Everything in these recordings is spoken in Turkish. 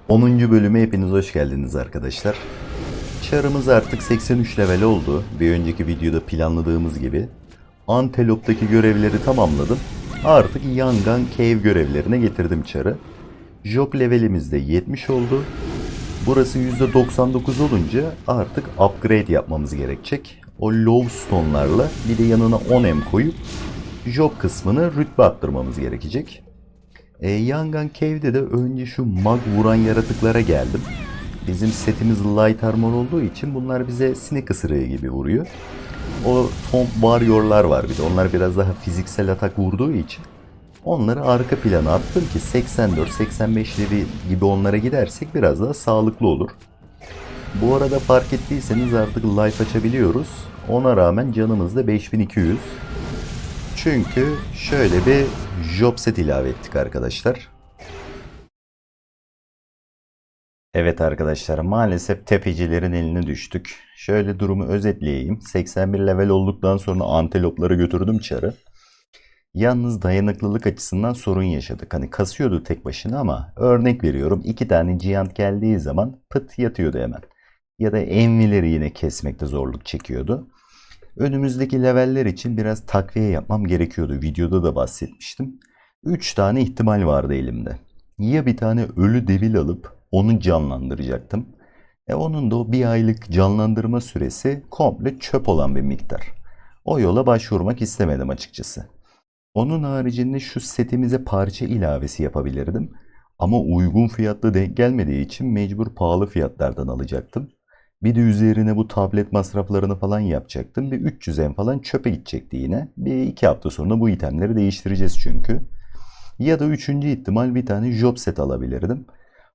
10. bölüme hepiniz hoş geldiniz arkadaşlar. Çarımız artık 83 level oldu. Bir önceki videoda planladığımız gibi. Antelop'taki görevleri tamamladım. Artık Yangan Cave görevlerine getirdim çarı. Job levelimiz de 70 oldu. Burası %99 olunca artık upgrade yapmamız gerekecek. O lowstone'larla bir de yanına 10M koyup job kısmını rütbe arttırmamız gerekecek. Yangan Cave'de de önce şu mag vuran yaratıklara geldim. Bizim setimiz light armor olduğu için bunlar bize sinek ısırığı gibi vuruyor. O Tomb Warrior'lar var bir de. Onlar biraz daha fiziksel atak vurduğu için onları arka plana attım ki 84-85'leri gibi onlara gidersek biraz daha sağlıklı olur. Bu arada fark ettiyseniz artık life açabiliyoruz. Ona rağmen canımız da 5200. Çünkü şöyle bir job set ilave ettik arkadaşlar. Evet arkadaşlar, maalesef tepecilerin eline düştük. Şöyle durumu özetleyeyim. 81 level olduktan sonra antilopları götürdüm çarı. Yalnız dayanıklılık açısından sorun yaşadık. Hani kasıyordu tek başına ama örnek veriyorum, 2 tane giant geldiği zaman pıt yatıyordu hemen. Ya da envileri yine kesmekte zorluk çekiyordu. Önümüzdeki leveller için biraz takviye yapmam gerekiyordu. Videoda da bahsetmiştim. 3 tane ihtimal vardı elimde. Ya bir tane ölü devil alıp onu canlandıracaktım. Onun da o bir aylık canlandırma süresi komple çöp olan bir miktar. O yola başvurmak istemedim açıkçası. Onun haricinde şu setimize parça ilavesi yapabilirdim. Ama uygun fiyatlı denk gelmediği için mecbur pahalı fiyatlardan alacaktım. Bir de üzerine bu tablet masraflarını falan yapacaktım. Bir 300 en falan çöpe gidecekti yine. Bir 2 hafta sonra bu itemleri değiştireceğiz çünkü. Ya da üçüncü ihtimal bir tane job set alabilirdim.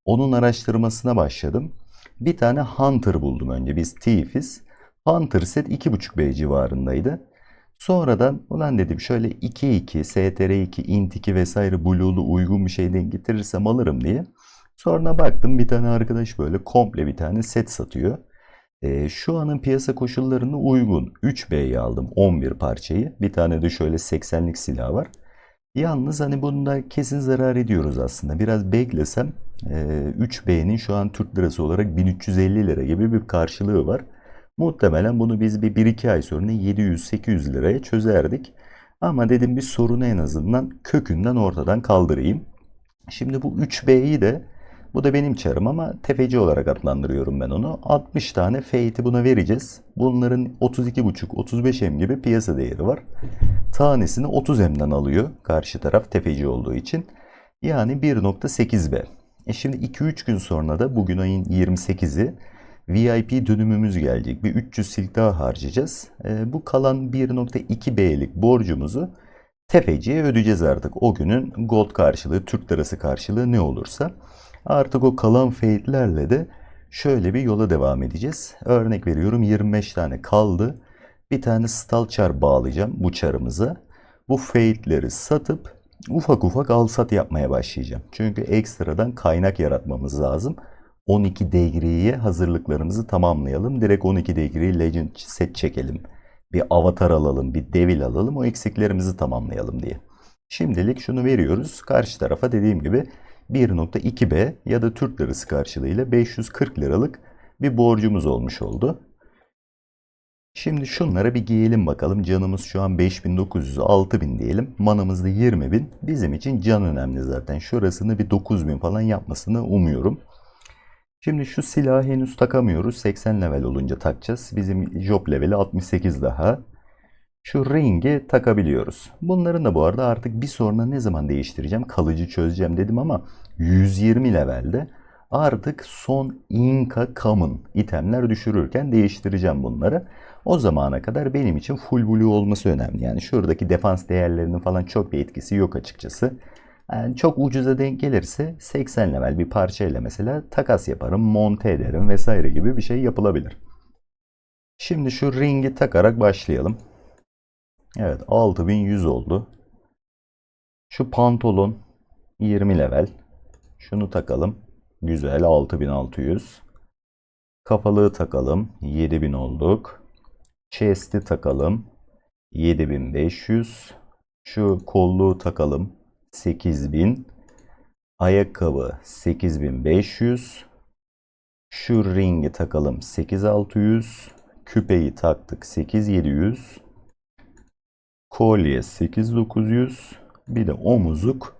Onun araştırmasına başladım. Bir tane Hunter buldum önce. Biz Thiefiz. Hunter set 2,5B civarındaydı. Sonradan ulan dedim şöyle 2-2, STR2, Int2 vesaire Blue'lu uygun bir şey denk getirirsem alırım diye. Sonra baktım bir tane arkadaş böyle komple bir tane set satıyor. Şu anın piyasa koşullarına uygun 3B'yi aldım, 11 parçayı. Bir tane de şöyle 80'lik silah var. Yalnız hani bunda kesin zarar ediyoruz aslında. Biraz beklesem 3B'nin şu an Türk lirası olarak 1350 lira gibi bir karşılığı var. Muhtemelen bunu biz bir 1-2 ay sonra 700-800 liraya çözerdik. Ama dedim bir sorunu en azından kökünden ortadan kaldırayım. Şimdi bu 3B'yi de, bu da benim çarım ama tefeci olarak adlandırıyorum ben onu. 60 tane fate'i buna vereceğiz. Bunların 32,5-35M gibi piyasa değeri var. Tanesini 30M'den alıyor karşı taraf tefeci olduğu için. Yani 1,8B. Şimdi 2-3 gün sonra da bugün ayın 28'i VIP dönümümüz gelecek. Bir 300 silk daha harcayacağız. Bu kalan 1,2B'lik borcumuzu tefeciye ödeyeceğiz artık. O günün gold karşılığı, Türk lirası karşılığı ne olursa. Artık o kalan fate'lerle de şöyle bir yola devam edeceğiz. Örnek veriyorum, 25 tane kaldı. Bir tane stalçar bağlayacağım bu çarımıza. Bu fade'leri satıp ufak ufak al sat yapmaya başlayacağım. Çünkü ekstradan kaynak yaratmamız lazım. 12 degree'ye hazırlıklarımızı tamamlayalım. Direkt 12 degree legend set çekelim. Bir avatar alalım, bir devil alalım. O eksiklerimizi tamamlayalım diye. Şimdilik şunu veriyoruz. Karşı tarafa dediğim gibi 1,2B ya da Türk lirası karşılığıyla 540 liralık bir borcumuz olmuş oldu. Şimdi şunlara bir giyelim bakalım. Canımız şu an 5900, 6000 diyelim. Manamız da 20.000. Bizim için can önemli zaten. Şurasını bir 9000 falan yapmasını umuyorum. Şimdi şu silahı henüz takamıyoruz. 80 level olunca takacağız. Bizim job leveli 68 daha. Şu ringi takabiliyoruz. Bunların da bu arada artık bir sonra ne zaman değiştireceğim? Kalıcı çözeceğim dedim ama 120 levelde artık son Inca Common itemler düşürürken değiştireceğim bunları. O zamana kadar benim için full blue olması önemli. Yani şuradaki defans değerlerinin falan çok bir etkisi yok açıkçası. Yani çok ucuza denk gelirse 80 level bir parçayla mesela takas yaparım, monte ederim vesaire gibi bir şey yapılabilir. Şimdi şu ringi takarak başlayalım. Evet, 6100 oldu. Şu pantolon 20 level. Şunu takalım. Güzel, 6600. Kafalığı takalım. 7000 olduk. Chest'i takalım. 7500. Şu kolluğu takalım. 8000. Ayakkabı 8500. Şu ringi takalım 8600. Küpeyi taktık 8700. Kolye 8900. Bir de omuzluk.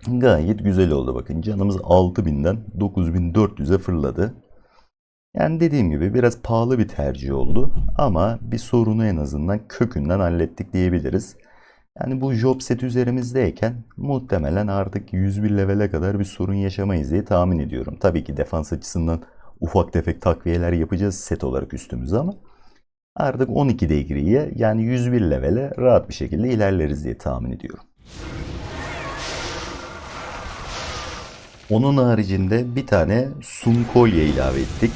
Gayet güzel oldu bakın. Canımız 6000'den 9400'e fırladı. Yani dediğim gibi biraz pahalı bir tercih oldu. Ama bir sorunu en azından kökünden hallettik diyebiliriz. Yani bu job set üzerimizdeyken muhtemelen artık 101 levele kadar bir sorun yaşamayız diye tahmin ediyorum. Tabii ki defans açısından ufak tefek takviyeler yapacağız set olarak üstümüze ama artık 12 degree'ye yani 101 levele rahat bir şekilde ilerleriz diye tahmin ediyorum. Onun haricinde bir tane sun kolye ilave ettik.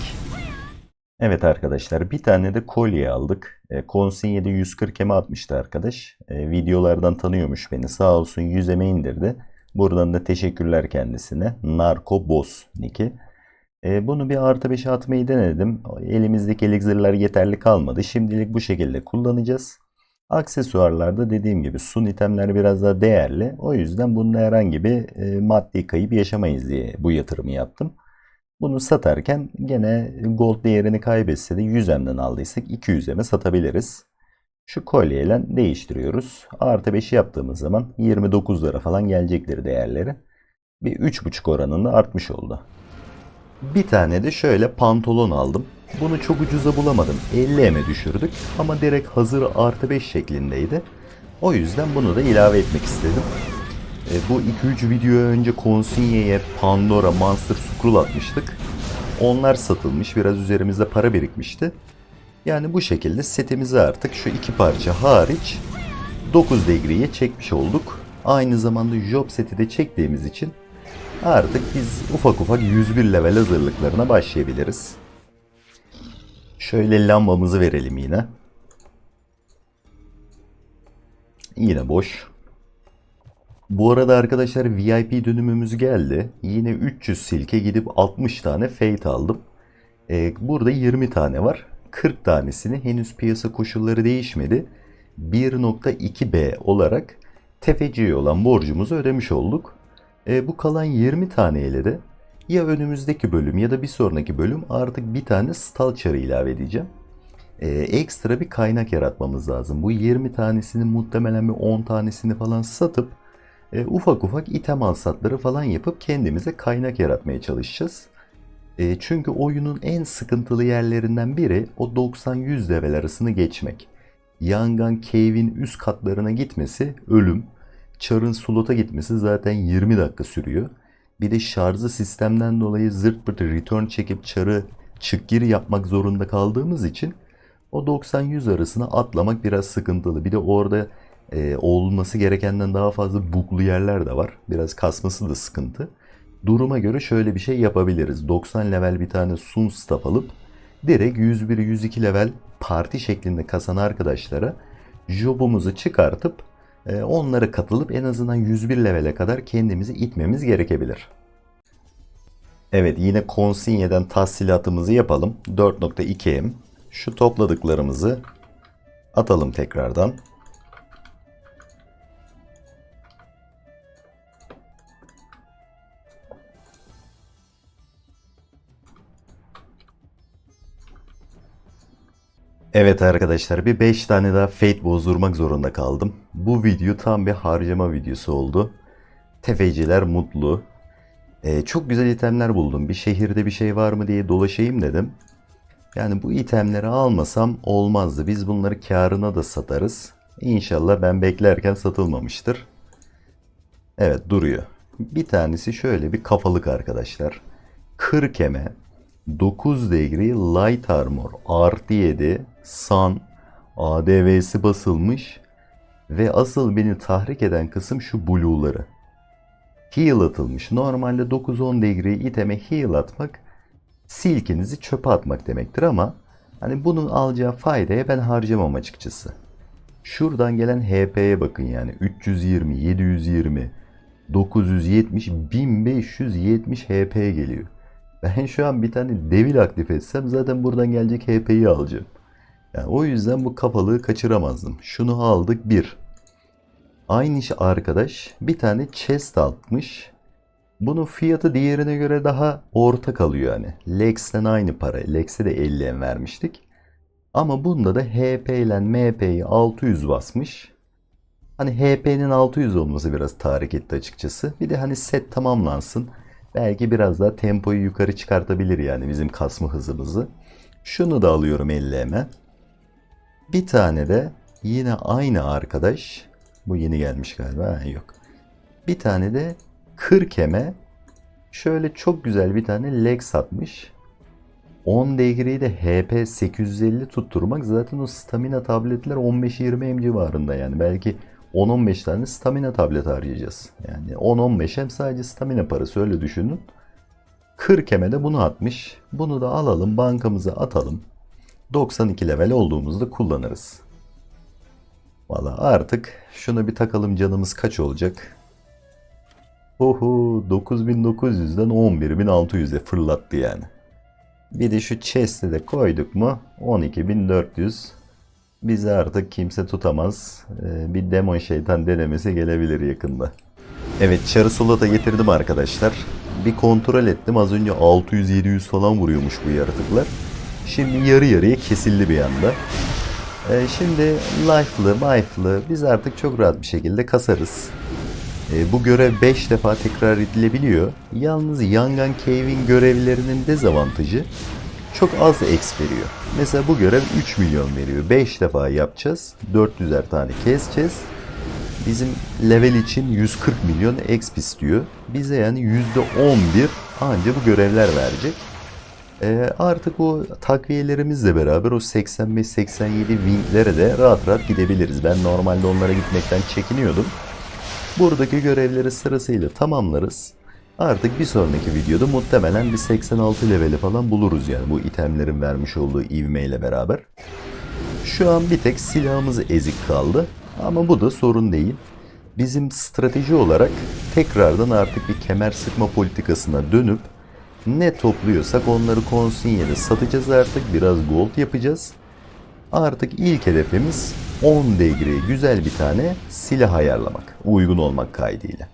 Evet arkadaşlar bir tane de kolye aldık. Consigne'de 140 eme atmıştı arkadaş. Videolardan tanıyormuş beni. Sağ olsun 100 eme indirdi. Buradan da teşekkürler kendisine. Narco Boss nick'i. Bunu bir artı 5'e atmayı denedim. Elimizdeki elixirler yeterli kalmadı. Şimdilik bu şekilde kullanacağız. Aksesuarlarda dediğim gibi sun itemler biraz daha değerli. O yüzden bunda herhangi bir maddi kayıp yaşamayız diye bu yatırımı yaptım. Bunu satarken gene gold değerini kaybetse de 100M'den aldıysak 200M'e satabiliriz. Şu kolyeyle değiştiriyoruz. Artı 5 yaptığımız zaman 29'lara falan gelecektir değerleri. Bir 3,5 oranında artmış oldu. Bir tane de şöyle pantolon aldım. Bunu çok ucuza bulamadım. 50M'e düşürdük ama direkt hazır artı 5 şeklindeydi. O yüzden bunu da ilave etmek istedim. Bu 2-3 video önce Consigne'ye Pandora, Monster Scroll atmıştık. Onlar satılmış. Biraz üzerimizde para birikmişti. Yani bu şekilde setimizi artık şu iki parça hariç 9 degree'ye çekmiş olduk. Aynı zamanda job seti de çektiğimiz için artık biz ufak ufak 101 level hazırlıklarına başlayabiliriz. Şöyle lambamızı verelim yine. Yine boş. Bu arada arkadaşlar VIP dönümümüz geldi. Yine 300 silke gidip 60 tane Fate aldım. Burada 20 tane var. 40 tanesini henüz piyasa koşulları değişmedi. 1.2B olarak tefeciye olan borcumuzu ödemiş olduk. Bu kalan 20 taneyle de ya önümüzdeki bölüm ya da bir sonraki bölüm artık bir tane stalçarı ilave edeceğim. Ekstra bir kaynak yaratmamız lazım. Bu 20 tanesini muhtemelen bir 10 tanesini falan satıp ufak ufak item alsatları falan yapıp kendimize kaynak yaratmaya çalışacağız. Çünkü oyunun en sıkıntılı yerlerinden biri o 90-100 level arasını geçmek. Yangan Cave'in üst katlarına gitmesi ölüm. Char'ın slota gitmesi zaten 20 dakika sürüyor. Bir de şarjı sistemden dolayı zırt pırt return çekip Char'ı çık gir yapmak zorunda kaldığımız için o 90-100 arasına atlamak biraz sıkıntılı. Bir de orada olması gerekenden daha fazla bug'lu yerler de var. Biraz kasması da sıkıntı. Duruma göre şöyle bir şey yapabiliriz. 90 level bir tane Sun Staff alıp direkt 101-102 level parti şeklinde kasan arkadaşlara jobumuzu çıkartıp onlara katılıp en azından 101 levele kadar kendimizi itmemiz gerekebilir. Evet yine Consigne'den tahsilatımızı yapalım. 4.2M. Şu topladıklarımızı atalım tekrardan. Evet arkadaşlar bir 5 tane daha Fate bozdurmak zorunda kaldım. Bu video tam bir harcama videosu oldu. Tefeciler mutlu. Çok güzel itemler buldum. Bir şehirde bir şey var mı diye dolaşayım dedim. Yani bu itemleri almasam olmazdı. Biz bunları kârına da satarız. İnşallah ben beklerken satılmamıştır. Evet duruyor. Bir tanesi şöyle bir kafalık arkadaşlar. 40 eme 9 degree light armor artı 7 sun ADV'si basılmış ve asıl beni tahrik eden kısım şu blue'ları. Heal atılmış. Normalde 9-10 degree iteme heal atmak silkinizi çöpe atmak demektir ama hani bunun alacağı faydaya ben harcamam açıkçası. Şuradan gelen HP'ye bakın yani 320, 720, 970, 1570 HP geliyor. Ben şu an bir tane devil aktif etsem zaten buradan gelecek HP'yi alacağım. Yani o yüzden bu kafalığı kaçıramazdım. Şunu aldık 1. aynı arkadaş bir tane chest atmış. Bunun fiyatı diğerine göre daha orta kalıyor yani. Lex'ten aynı para. Lex'e de 50 vermiştik. Ama bunda da HP ile MP'yi 600 basmış. Hani HP'nin 600 olması biraz tahrik etti açıkçası. Bir de hani set tamamlansın. Belki biraz daha tempoyu yukarı çıkartabilir yani bizim kasma hızımızı. Şunu da alıyorum 50'me. Bir tane de yine aynı arkadaş. Bu yeni gelmiş galiba. Ha, yok. Bir tane de 40'eme şöyle çok güzel bir tane Lex atmış. 10 degree'yi de HP 850 tutturmak, zaten o stamina tabletler 15-20 M civarında yani. Belki 10-15 tane stamina tablet harcayacağız. Yani 10-15 hem sadece stamina parası, öyle düşünün. 40 eme de bunu atmış. Bunu da alalım, bankamıza atalım. 92 level olduğumuzda kullanırız. Valla artık şunu bir takalım, canımız kaç olacak? Oho, 9900'den 11600'e fırlattı yani. Bir de şu chest'e de koyduk mu 12400. Bizi artık kimse tutamaz. Bir demon şeytan denemesi gelebilir yakında. Evet, çarı solata getirdim arkadaşlar. Bir kontrol ettim, az önce 600-700 falan vuruyormuş bu yaratıklar. Şimdi yarı yarıya kesildi bir anda. Şimdi life'lı biz artık çok rahat bir şekilde kasarız. Bu görev 5 defa tekrar edilebiliyor. Yalnız Yangan Cave'in görevlerinin dezavantajı çok az exp veriyor. Mesela bu görev 3 milyon veriyor. 5 defa yapacağız. 400'er tane keseceğiz. Bizim level için 140 milyon exp istiyor. Bize yani %11 anca bu görevler verecek. Artık o takviyelerimizle beraber o 85-87 winglere de rahat rahat gidebiliriz. Ben normalde onlara gitmekten çekiniyordum. Buradaki görevleri sırasıyla tamamlarız. Artık bir sonraki videoda muhtemelen bir 86 leveli falan buluruz yani bu itemlerin vermiş olduğu ivmeyle beraber. Şu an bir tek silahımız ezik kaldı ama bu da sorun değil. Bizim strateji olarak tekrardan artık bir kemer sıkma politikasına dönüp ne topluyorsak onları konsinyede satacağız artık. Biraz gold yapacağız. Artık ilk hedefimiz 10 degree güzel bir tane silah ayarlamak. Uygun olmak kaydıyla.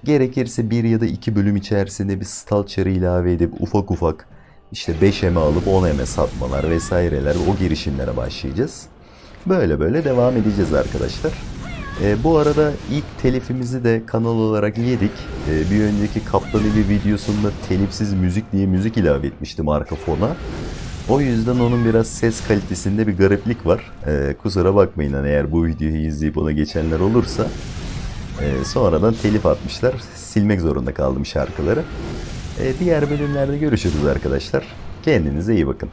Gerekirse bir ya da iki bölüm içerisinde bir stalcher'ı ilave edip ufak ufak işte 5M'e alıp 10M'e satmalar vesaireler, o girişimlere başlayacağız. Böyle böyle devam edeceğiz arkadaşlar. Bu arada ilk telifimizi de kanal olarak yedik. Bir önceki Kaptan Evi videosunda telifsiz müzik diye müzik ilave etmiştim arka fona. O yüzden onun biraz ses kalitesinde bir gariplik var. Kusura bakmayın hani eğer bu videoyu izleyip ona geçenler olursa. Sonradan telif atmışlar. Silmek zorunda kaldım şarkıları. Diğer bölümlerde görüşürüz arkadaşlar. Kendinize iyi bakın.